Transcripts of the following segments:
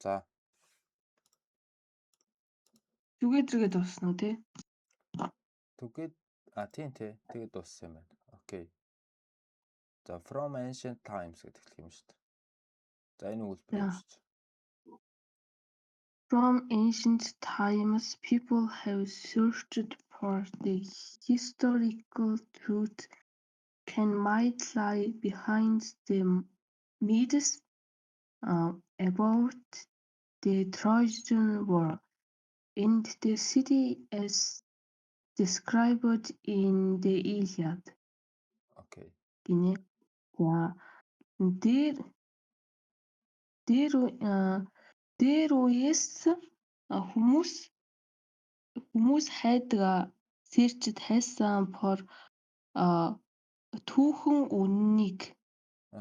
За. Together-гээ дуусна уу тий? Тийм тий. Тэгээд дууссан юм байна. Окей. За from ancient times гэдэг хэлэх юм шүү дээ. За энэ үйлдвэр юм шүү дээ. From ancient times, people have searched for the historical truth. Can might lie behind the myths about the Trojan War and the city as described in the Iliad. Окей. Гинэ. За дээр үеэс хүмүүс хайдаг сэрчид хайсан пор түүхэн үннийг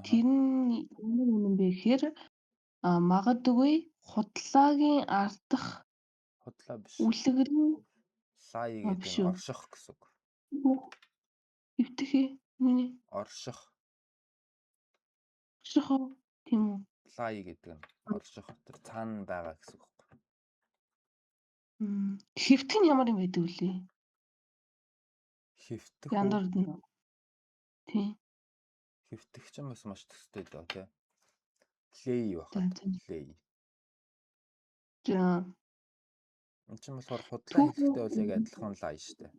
тэр нь үнэн бэ гэхээр магадгүй худлаагийн ардах Худлаа биш. үлгэрийн Лай гэдэг нь орших гэсэн үг. Эвтэхий үнэ Орших. тийм үү? Лай гэдэг нь орших. Тэр цаана байгаа гэсэн үг. Хэвтэх нь ямар юм байдаг вүлээ? Хэвтэх Яндар нь. Тийм. Хэвтэх ч юм бас маш төстэй дөө тий. Play байхад. Play. За. Энд чинь болохоор худлаа хэлэхдээ бол яг адилхан лай шүү дээ.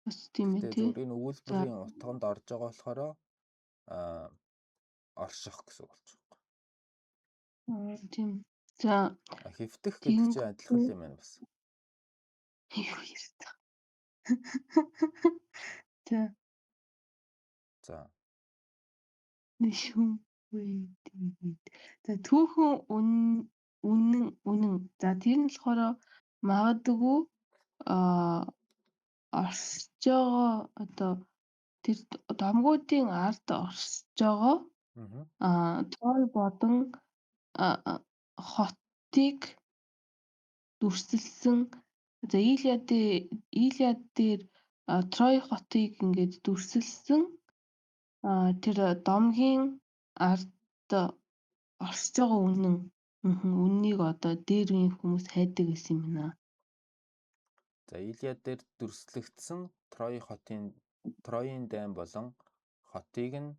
Бас тийм ээ тий. Тэгэхээр энэ өгүүлбэрийн утганд орж байгаа болохоор орших гэсэн үг болж байгаа. Тийм. За. Хэвтэх гэдэг чинь адилхан юм байна бас. Юу ярьдаг. За. За. Нэшүүн үе. За түүхэн үнэн. За тэр нь болохоор магадгүй орсож байгаа одоо тэр домгуудын ард орсож байгаа Трой бодон хотыг дүрсэлсэн. За Илиад дээр Трой хотыг ингээд дүрсэлсэн тэр домгийн ард орсож байгаа үннийг одоо дээр үеийн хүмүүс хайдаг гэсэн юм байна. За Илиад дээр дүрслэгдсэн Троийн дайм болон хотыг нь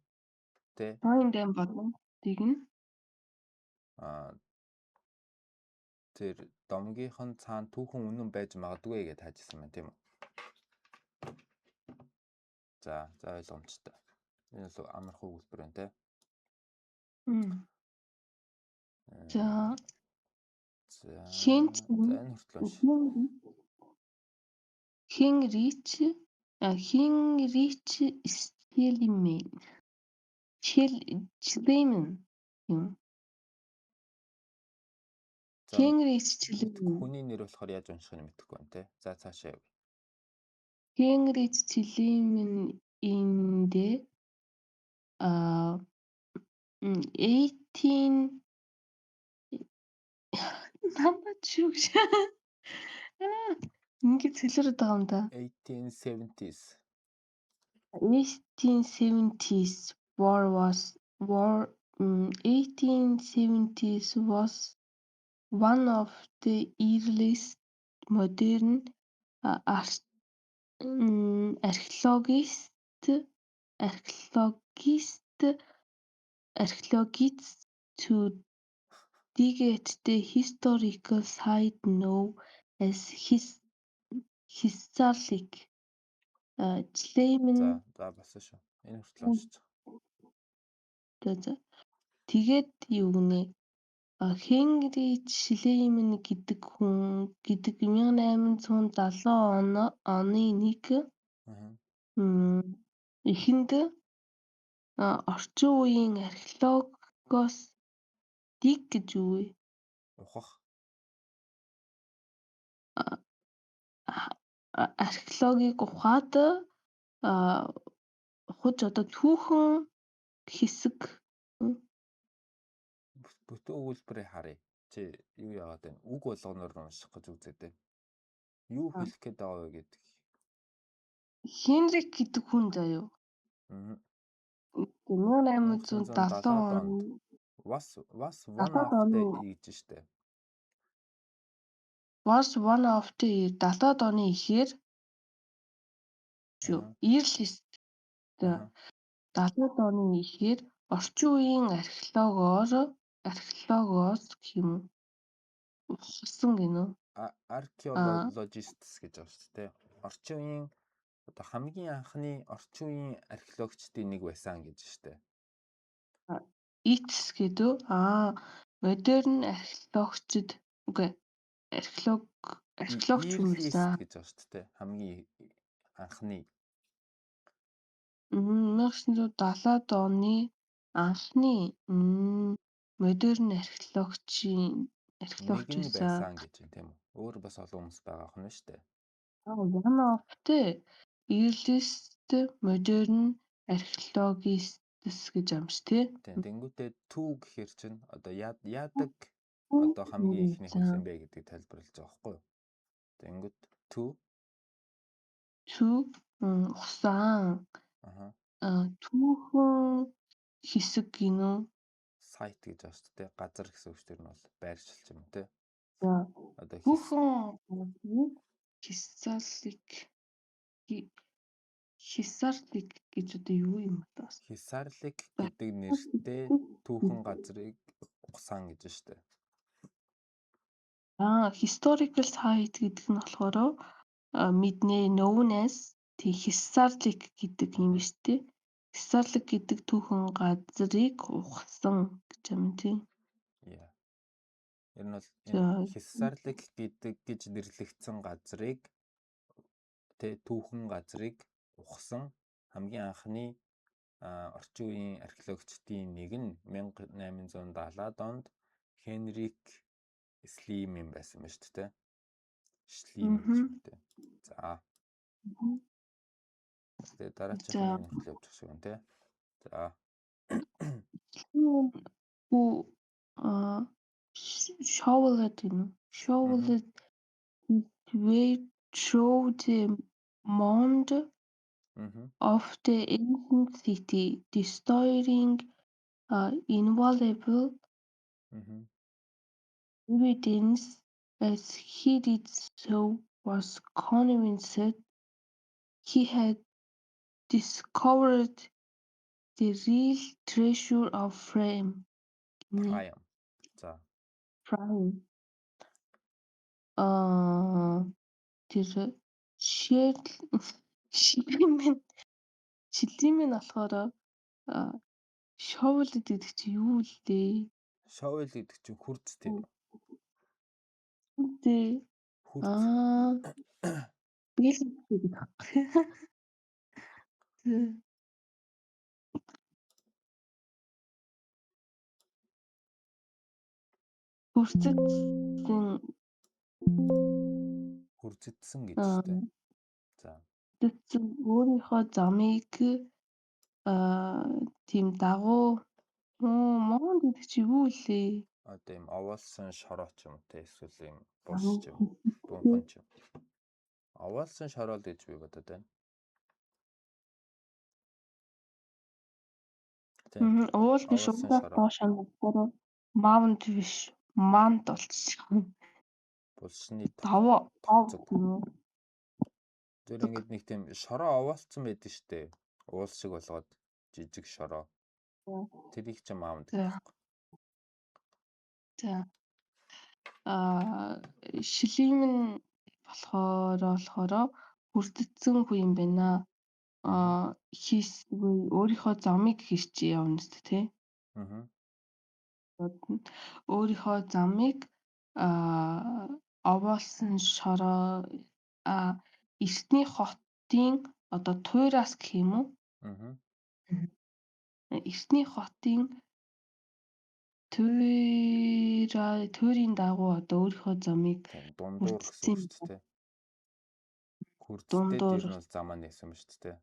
Троийн дайм болон хотыг нь тэр домгийнх нь цаана түүхэн үнэн байж магадгүй гэж таажсан байна тийм үү? За ойлгомжтой. Энэ л амархан үйлдвэр байна те. За Хенрич Члеймен юм. Хенрич Члеймен. Хүний нэр болохоор яаж уншихыг мэдэхгүй байна те. За цаашаа яв. Хенрич Члеймен индэ 18 намайг шүүгш. Ингээд цэлэрээд байгаа юм да. 1870s was one of the earliest modern archaeologists to dig at the historical site known as Hisarlik. Члеймен за басан шүү. Энэ хүртэл уншиж. За. Тэгээд юу гэнэ? Хенрич Шлеймен гэдэг хүн 1870 оны нэг эхэнд орчин үеийн археологоос dig гэж юу вэ? Ухах. Археологийг ухаад хуж одоо түүхэн хэсэг бүтэн өгүүлбэрийг харъя. Чи юу яагаад вэ? Үг болгоноор унших гэж үзээд байна. Юу хэлэх гээд байгаа вэ гэдэг. Хенрик гэдэг хүн заяа. 1870 онд Was one 70-аад of the оны гэж штэ. was one of the year 70-аад оны ихээр Аха. years list Аха. 70-аад оны ихээр орчин үеийн археологоос гэх юм уу ухсан гинөө. Archaeologists гэж байгаа шүү дээ. Орчин үеийн одоо хамгийн анхны орчин үеийн археологчдын нэг байсан гэж штэ. Its гэдэг модерн археологчд үгүй археологч хүн байсан. гэж байгаа шүү дээ. Хамгийн анхны 1970-аад оны анхны модерн археологч нэг нь байсан. байсан гэж юм тийм үү. Өөр бас олон хүмүүс байгаа хүн шүү дээ. One of the earliest modern archaeologists гэж амж тий. Тэнгүүтээ two гэхэр чинь одоо яадаг одоо хамгийн ихний хүн юм бэ гэдгийг тайлбарлаж байгаа байхгүй юу? Тэнгүүт two ухсан. Түүхэн хэсэг гинөө. Site гэж байгаа шүү дээ. Газар гэсэн үг төр нь бол байршилч юм тий. Одоо Түүхэн Хисарлик гэж одоо юу юм бэ? Хисарлик гэдэг нэртэй түүхэн газрыг ухсан гэж штэ. Historical site гэдэг нь болохоор мэднэ known as Хисарлик гэдэг юм биш үү? Хисарлик гэдэг түүхэн газрыг ухсан гэж юм тийм. Ер нь бол Хисарлик гэж нэрлэгдсэн газрыг түүхэн газрыг ухсан хамгийн анхны орчин үеийн археологчдын нэг нь 1870-аад онд Хенрик Шлим юм байсан ба шүү дээ. Шлим гэж үүтэй. За. Тэгээд дараагийн нэг л явуучих шиг юм тий. За. Shoveled way through the mound of the ancient city, destroying invaluable evidence. As he did so, was convinced he had discovered the real treasure of Priam. Тэр шилжим нь болохоор shovel гэдэг чинь юу лээ? Shovel гэдэг чинь хурц тийм. Хурц. Бэлэг гэдэг багхгүй. Хүрцэтсэн гэж байна. За. Хүрцэтсэн өөрийнхөө замыг тийм дагуу Монд гэдэг чи юу лээ? Одоо юм овоолсон шороо ч юм уу те эсвэл юм булш ч юм бомбон ч юм. Овоолсон шороо гэж би бодод байна. Уул биш уусаа доош хандсан. Маунд биш. Манд болчихсон. Булшны даваа. Тэр ингэдэг нэг тийм шороо овоолцсон байдаг штэ. Уул шиг болгоод жижиг шороо. Тэрийг ч маунд гэх. За. Шилим нь болохоор хүрдэтсэн хүн юм байна. Өөрийнхөө замыг хэрч явна шүү дээ, тий. Өөрийнхөө замыг овоолсон шороо Эртний хотын одоо туйраас гэх юм уу? Эртний хотын туйрын дагуу одоо өөрийнхөө замыг дундуур гэсэн үг шүү дээ. Хүрдтэй дээр нь бол замаа нээсэн ба шүү дээ.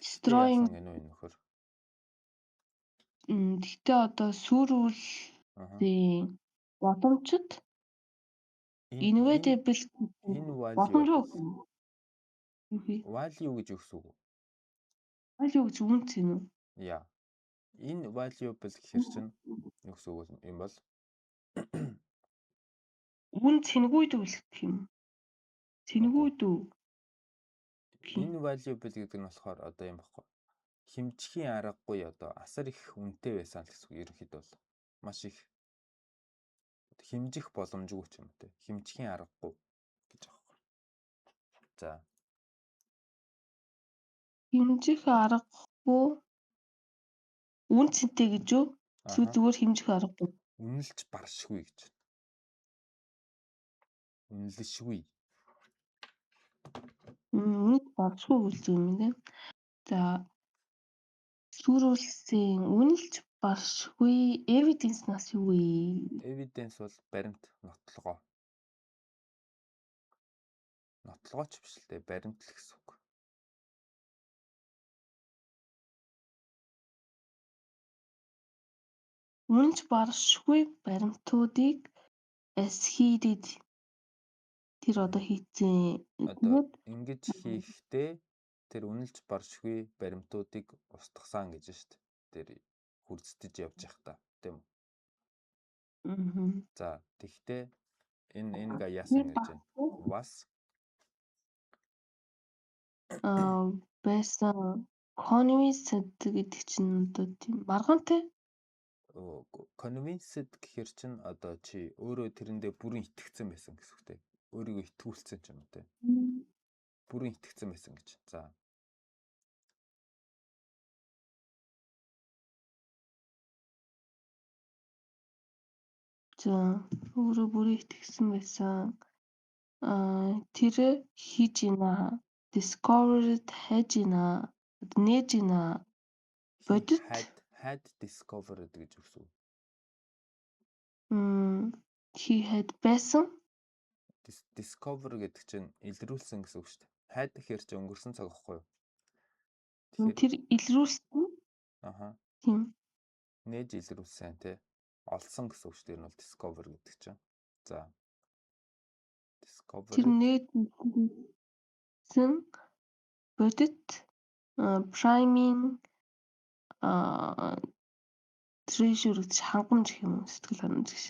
Destroying гэхдээ одоо сүрүүллийн боломжит inevitable value гэж өгсөн үг. Value гэж үнц юм уу? Яа. Invaluable гэхэр чинь юу гэсэн үг юм бол Үн цэнэгүйдүү гэх юм. Цэнэгүйдүү гэх юм. invaluable гэдэг нь болохоор одоо юм баггүй. Хэмжихийн аргагүй одоо асар их үнэтэй байсан л гэсэн үг. Ерөнхийдөө бол маш их хэмжих боломжгүй ч юм уу те. Хэмжихийн аргагүй гэж аахгүй. За. Хэмжих аргагүй үн цэнтэй гэж юу? Эсвэл зүгээр хэмжих аргагүй. Үнэлж баршгүй гэж. Үнэлшгүй. Үнэлж баршгүй гэж юм тийм. За сүрүүлсэн үнэлж баршгүй evidence-наас юу вэ? Evidence бол баримт, нотлогоо. Нотлогооч биш л те, баримт л гэсэн үг. Үнэлж баршгүй баримтуудыг эсхийдэд тэр одоо хийцэн. Одоо ингэж хийхдээ тэр үнэлж баршгүй баримтуудыг устгасан гэж шүү дээ. Тэр хүрцдэж явж явах та тийм үү? За тэгтээ энэ га яасан гэж байна. Was байсан convinced гэдэг чинь одоо тийм маргаантай. Convinced гэхэр чинь одоо чи өөрөө тэрэндээ бүрэн итгэцэн байсан гэсэн үгтэй. Өөрийгөө итгүүлсэн ч юм уу те. Бүрэн итгэцэн байсан гэж. За. За өөрөө бүрэн итгэсэн байсан. Тэр хийж ийна. Discovered хайж ийна. Нээж ийна. Бодит had discovered гэж үгсв. He had байсан. Discover гэдэг чинь илрүүлсэн гэсэн үг шүү дээ. Had гэхэр чи өнгөрсөн цаг аахгүй юу? Тэр илрүүлсэн. Тийм. Нээж илрүүлсэн тий. Олсон гэсэн үг шүү дээ. Энэ бол discover гэдэг чинь. За. Discover. Тэр нээсэн бодит priming treasure гэж хангамж гэх юм уу? Сэтгэл ханамж гэж.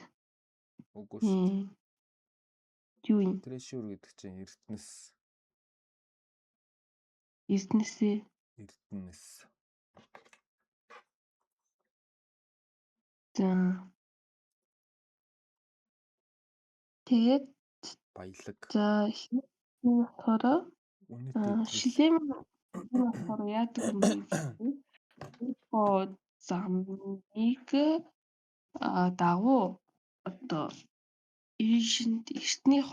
Үгүй шүү. Юу юм? Treasure гэдэг чинь эрдэнэс. Эрдэнэсээ. Эрдэнэс. За. Тэгээд баялаг. За болохоор шилэм болохоор яадаг юм бэ гэвэл замыг дагуу одоо ancient эртний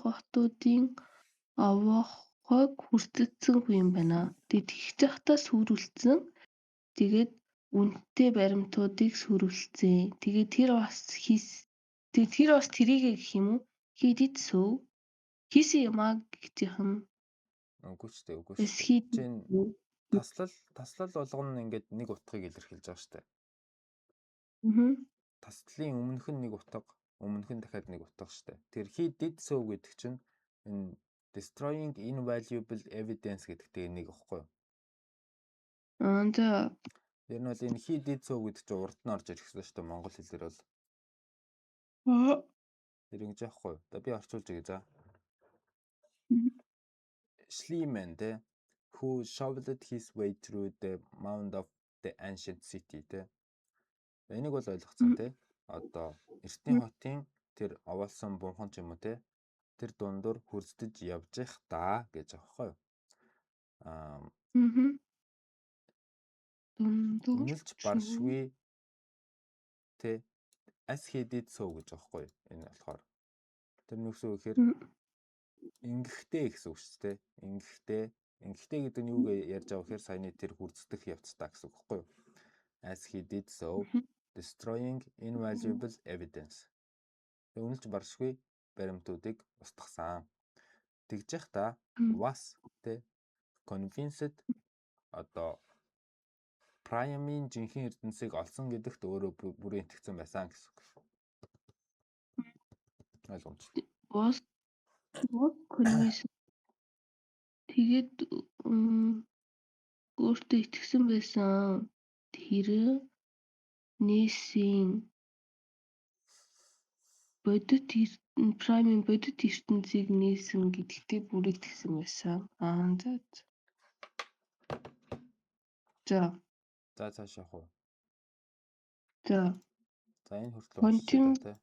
хотуудын овоохойг хүртэлцсэнгүй юм байна. Тэгээд тэгж захтаа сүрүүлсэн. Тэгээд үнэтэй баримтуудыг сүрүүлсэн. Тэгээд тэр бас тэрийгэ гэх юм уу? He did so. Хийсэн юм аа гэж юм. Үгүй ч дээ, үгүй ч. Чинь таслал болгоно ингээд нэг утгыг илэрхийлж байгаа шүү дээ. Таслалын өмнөх нь нэг утга, өмнөх нь дахиад нэг утга шүү дээ. Тэр he did so гэдэг чинь энэ destroying invaluable evidence гэдэгтэй нэг ихгүй юу? За. Тэр нь бол энэ he did so гэдэг чинь урд нь орж ирэх гэсэн шүү дээ. Монгол хэлээр бол. Тэр ингэж яахгүй юу? Одоо би орчуулж өгье за. Schliemann who shoveled his way through the mound of the ancient city те. Энийг бол ойлгоцсон те. Одоо эртний хотын тэр овоолсон бунхан ч юм уу те. Тэр дундуур хүрсдэж явж их та гэж аахгүй юу? Үнэлж баршгүй те. As he did so гэж аахгүй юу? Энэ болохоор тэр нүгсөө ихээр ингэхтэй гэсэн үг шүү дээ. Ингэхтэй гэдэг нь юу гэж ярьж байгаа гэхээр саяны тэр хүрцдэх явцдаа гэсэн үг байхгүй юу? As he did so, destroying invaluable evidence. Үнэлж баршгүй баримтуудыг устгасан. Тэгж яах та was те convinced одоо priming жинхэнэ эрдэнэсийг олсон гэдэгт өөрөө бүрэн итгэсэн байсан гэсэн үг. Ойлгомжтой. Was convinced Тэгээд өөртөө итгэсэн байсан тэр нээсийн Праймын бодит ертөнцийг нээсэн гэдэгтээ бүр итгэсэн байсан. За. цааш явах уу? За. За энэ хүртэл уншчихъя да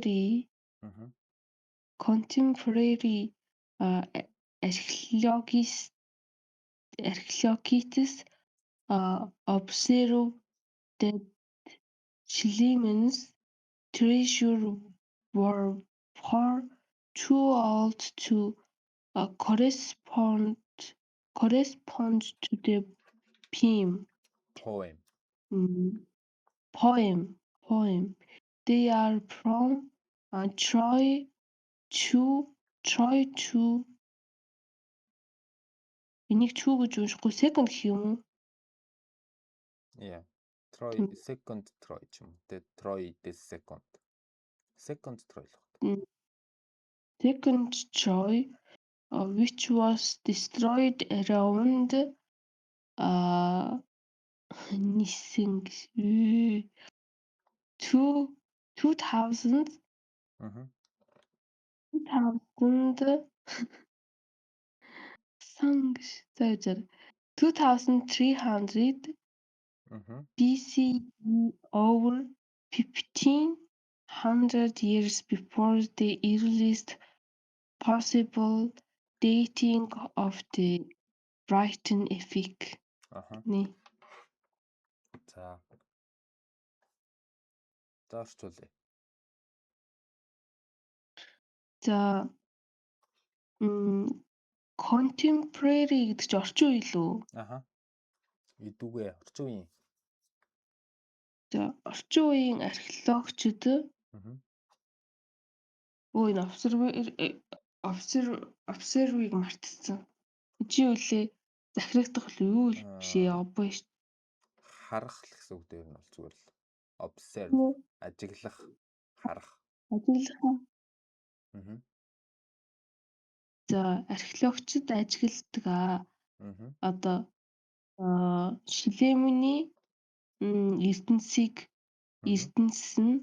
тий. Contemporary archaeologists observe that Schliemann's treasure were far too old to correspond to the poem. They are from Troy to энийг чүү гэж уншихгүй second гэх юм уу? Troy second Troy ч юм. Тэгээ Troy the second. Second Troy л байна. Second Troy which was destroyed around 2000 2300 BCE, over 1500 years before the earliest possible dating of the Brighton epic. За. Орчуулъя. За. Contemporary гэдэг чинь орчин үе лөө? Идүүгээ орчин үеийн. За, орчин үеийн археологчид энэ observe-ийг мартчихсан. Чи үлээ захирагдах юу биш явбаа ш. Харах л гэсэн үг дээр нь бол зүгээр л observe, ажиглах, харах. За, археологчид ажигладаг одоо Шилемний ертөнцис нь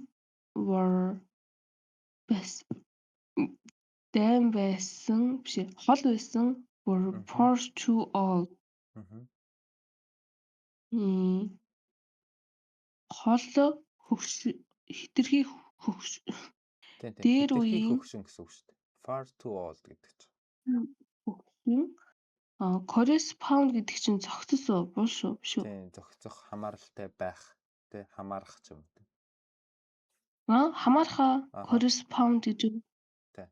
дайм байсан биш хол байсан far too old. Хол хитрхи хөгш. Дээр үеийн хөгшин гэсэн үг шүү дээ. Far too old гэдэг чинь. Correspond гэдэг чинь зохицсон бул шүү биш үү? Тийм, зохицох, хамааралтай байх, тэ хамаарах ч юм уу. Хамаарха correspond гэдэг. Тэ.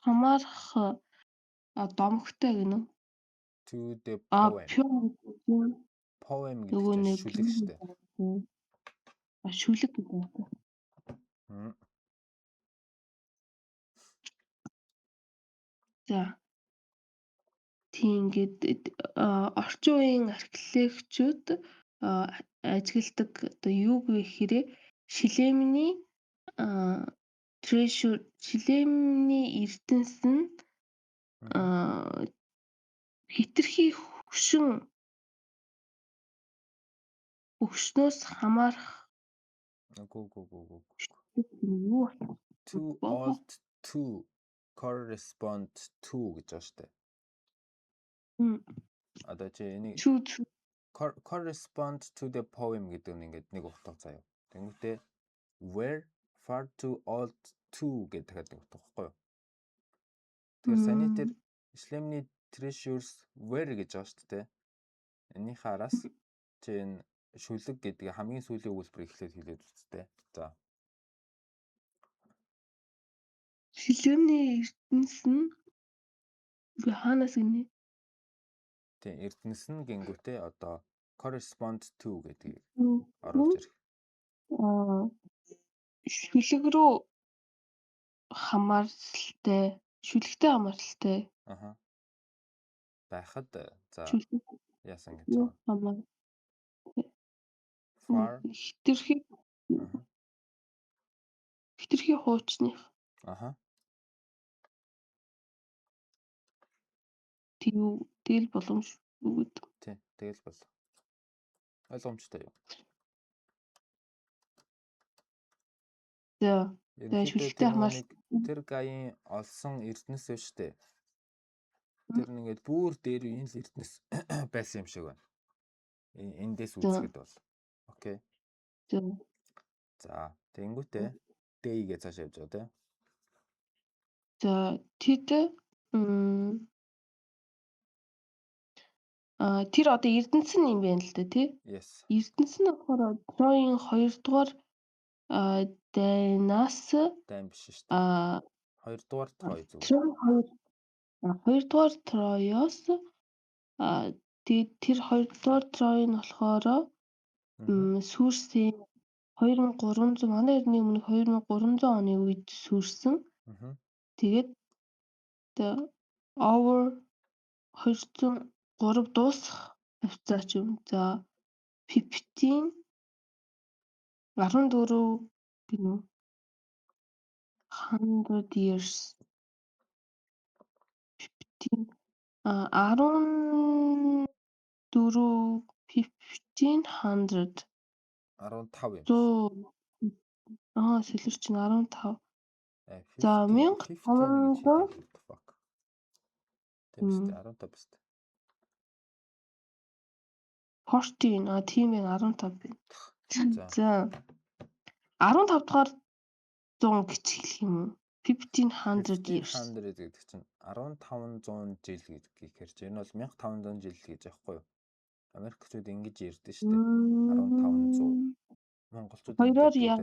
Хамаарах домогтой гэнэ. To the poem. Poem гэдэг чинь шүлэг шүү дээ. Шүлэг гэдэг. За. Тийм ингээд орчин үеийн археологчид ажигладаг одоо юу гэхээр Шилемний treasure Шилемний ертөнцис нь хитрхи хөгшнөөс хамаарах. Too old to correspond to гэж байна шүү дээ. Одоо чи энийг correspond to the poem гэдэг нь ингээд нэг утга заяа. Тэнгүүтээ were far too old to гэдэг нэг утга байхгүй юу? Тэгэхээр саний дээр Schliemann's treasures were гэж байгаа шүү дээ. Энийхээ араас чи энэ шүлэг гэдэг хамгийн сүүлийн өгүүлбэрийг эхлээд хэлээд үзтээ. За. Шилемний ертөнцис нь хаанаас гинэ? Тийм, ертөнцис нь гингүүтээ одоо correspond to гэдгийг оруулж ирэх. Шүлэг рүү хамааралтай, шүлэгтэй хамааралтай. Байхад за яасан гэж байна. Far хитрхи хитрхи хуучных Аха. тэгэл боломж өгöd. Тий. Тэгэл бол ойлгомжтой юу? За. Ерөнхийдөө Шүлэгтэй тэр нөгөө хамаарч нэг тэр гаяын олсон эрдэнэс биш үү? Тэр нэгээд бүр дээр үеийн л эрдэнэс байсан юм шиг байна. Эндээс За. үзэхэд бол. Окей. За. За, тэнгүүтээ Д-гээ цааш явж байгаа тийм. За тэд тэр одоо эрдэнэс нь юм байна л да тий. Yes. Эрдэнэс нь болохоор Троийн 2 дугаар дайнаас Дайн биш шүү дээ. 2 дугаар Трой зүгээр. Трой 2 дугаар Троёс тэгээд тэр 2 дугаар Трой нь болохоор сүүрсэн 2300 манай эртний өмнө 2300 оны үед сүүрсэн. Тэгээд over 203 дуусах хавцаа ч юм. За 15 14 гинөө 100 years 15 14 1500 15 юм. 100 сэлэрч 15. За 1500 fuck. Тэмстэй 15 бэст. 14 тийм байна 15 байна. За 15 дугаар 100 гэж хэлэх юм уу? 1500 years. 1500 гэдэг чинь 1500 жил гэхээр чинь энэ бол 1500 жил гэж аахгүй юу? Америкчууд ингэж ярьдэн шүү дээ. 1500. Монголчууд хоёроор яг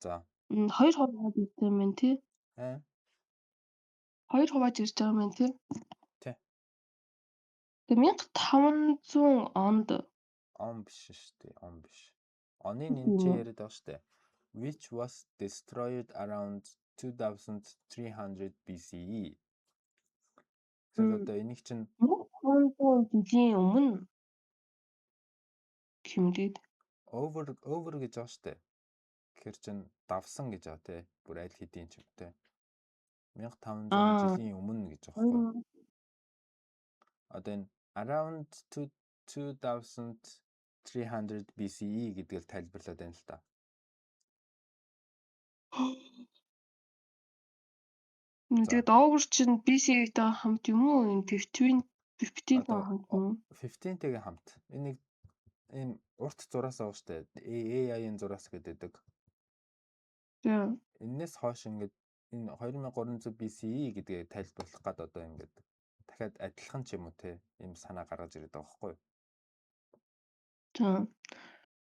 за 2 хуваад ирж байгаа юм тий. 2 хувааж ирж байгаа юм тий. Тий. Тэгээ 1500 онд он биш шүү дээ. Он биш. Оны энэ чинь яриад байгаа шүү дээ. Which was destroyed around 2300 BCE. Тэгэхээр одоо энийг чинь 1500 жилийн өмнө хэмжээд over гэж байгаа шүү дээ. Тэгэхээр чинь давсан гэж байгаа те. Бүр аль хэдийн ч юм те. 1500 жилийн өмнө гэж байгаа байхгүй юу? Одоо энэ around 2300 BCE гэдгээр тайлбарлаад байна л да. Тэгээд over чинь BC-тэй хамт юм уу? Энэ 15-тэй хамт юм уу? 15-тэйгээ хамт. Энийг ийм урт зураас авах штэ. AI-ын зураас гэдэг. За. Энээс хойш ингээд энэ 2300 BCE гэдгээ тайлбарлах гад одоо ингээд дахиад адилхан ч юм уу те. Ийм санаа гаргаж ирээд байгаа байхгүй юу? За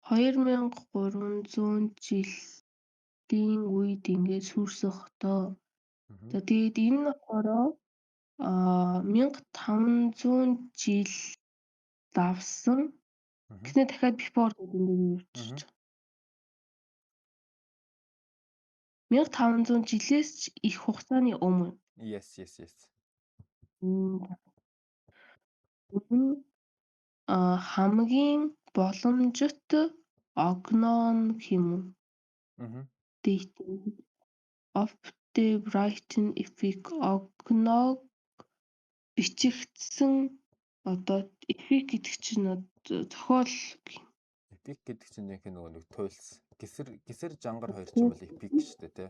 2300 жилийн үед ингээд сүрсэх доо. За тэгээд энэ нь болохоор 1500 жил давсан. Гэснээр дахиад before гэдэг ингээд явчихж байгаа. 1500 жилээс ч их хугацааны өмнө. Yes. Хамгийн боломжит огнон юм уу? Date of the writing epic огног бичигдсэн одоо epic гэдэг чинь зохиол epic гэдэг чинь яг нөгөө нэг туйлс гисэр жангар хоёр ч юм бол epic шүү дээ те.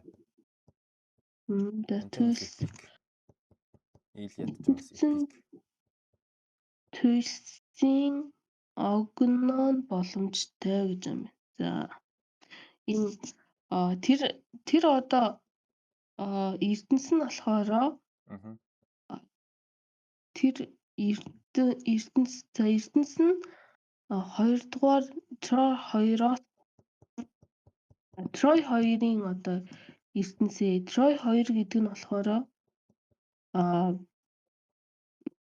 Туйлс epic. Iliad Jones epic. Туйлсын огнон боломжтой гэж юм байна. За энэ тэр одоо эрдэнэс нь болохоор тэр эрдэнэс нь 2 дугаар Трой 2-ын одоо эрдэнэсээ Трой 2 гэдэг нь болохоор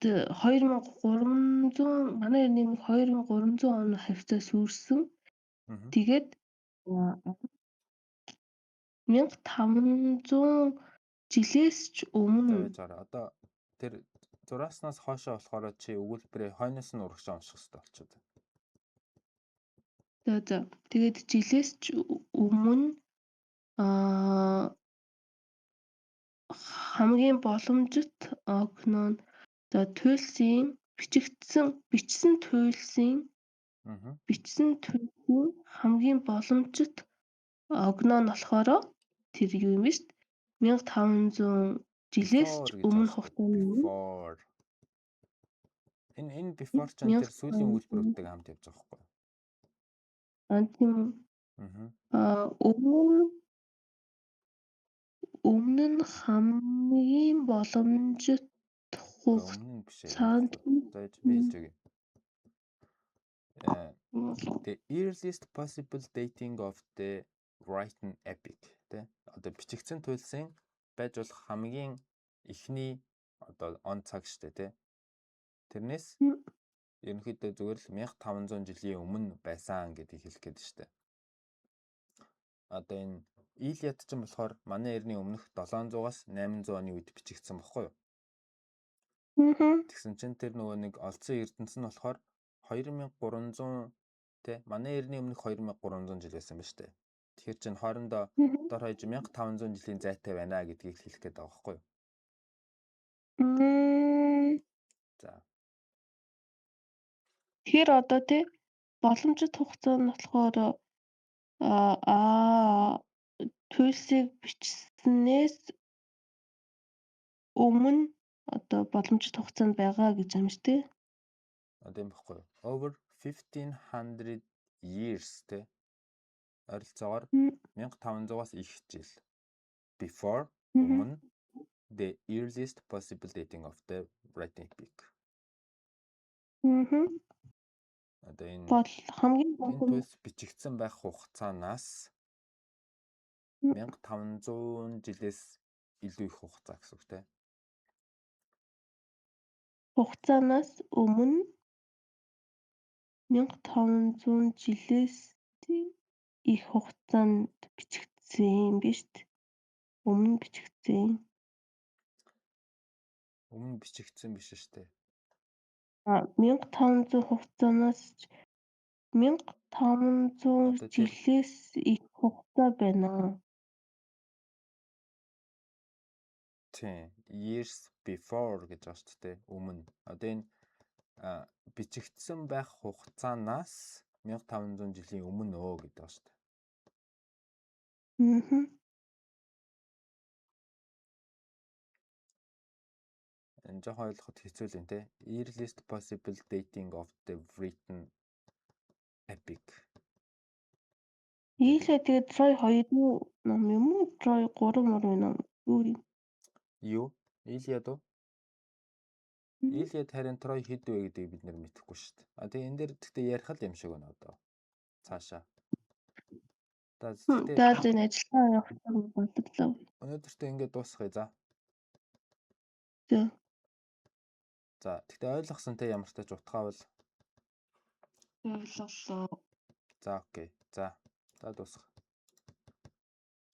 2300 манай эртний 2300 он хавцаа сүрсэн. Тэгээд 1500 жилээс ч өмнө одоо тэр зурааснаас хоошоо болохоор чи өгүүлбэрээ хойноос нь урагшаа унших хэрэгтэй болчиход байна. За. Тэгээд жилээс ч өмнө хамгийн боломжит огноо нь туйлсын бичсэн туйлсын хамгийн боломжит огноо нь болохоор тэр юу юм бэ шүү дээ. 1500 жилээс ч өмнө хугацааны before. Энэ before ч энэ сүүлийн үйлдвэрүүдтэй хамт явж байгаа байхгүй юу? Тийм. Өмнө нь хамгийн боломжит хугацаанд the earliest possible dating of the written epic тэ одоо бичигдсэн туйлсын байж болох хамгийн эхний одоо он цаг штэ тэ тэрнээс ерөнхийдөө зүгээр л 1500 жилийн өмнө байсан гэдгийг хэлэх гээд штэ. Одоо энэ Илиад ч юм болохоор манай эртний өмнөх 700-аас 800 оны үед бичигдсэн баггүй юу? Тэгсэн чинь тэр нөгөө нэг олдсон ертөнц нь болохоор 2300 тэ манай эртний өмнөх 2300 жил байсан ба штэ. Тэгэхээр чинь хоорондоо дор хаяж 1500 жилийн зайтай байна гэдгийг хэлэх гээд байгаа байхгүй юу? За. Тэгэхээр одоо тэ боломжит хугацаа нь болохоор туйлсыг бичснээс өмнө одоо боломжит хугацаанд байгаа гэж юм шүү дээ. Одоо юм баггүй юу? Over 1500 years тэ ойролцоогоор 1500-аас их жил. Before өмнө the earliest possible dating of the writing epic. Одоо энэ хамгийн туйлс бичигдсэн байх хугацаанаас 1500 жилээс илүү их хугацаа гэсэн үг тийм. Хугацаанаас өмнө 1500 жилээс их хугацаанд бичигдсэн юм биш үү? Өмнө бичигдсэн. Өмнө бичигдсэн биш шүү дээ. 1500 хугацаанаас 1500 жилээс их хугацаа байна. Тийм. Years before гэж байна шүү дээ. Өмнө. Одоо энэ бичигдсэн байх хугацаанаас 1500 жилийн өмнө гэдэг байна шүү дээ. Энэ жоохон ойлгоход хэцүү л юм те. Earliest possible dating of the written epic. Ийхээ тэгээд Troy 2 ном юм уу? Troy 3 ном юу юм? Юу? Илиад уу? Илиад харин Troy хэд вэ гэдгийг бид нэр мэдэхгүй шүү дээ. Тэгээ энэ дээр гэхдээ ярих л юм шиг байна одоо. Цаашаа. Тэгээд энэ ажиллаа явах боловлоо. Өнөөдөртөө ингэ дуусгая за. За, тэгтээ ойлгосон те ямар ч тач утгаавал. Ойлголоо. За окей. За дуусгах.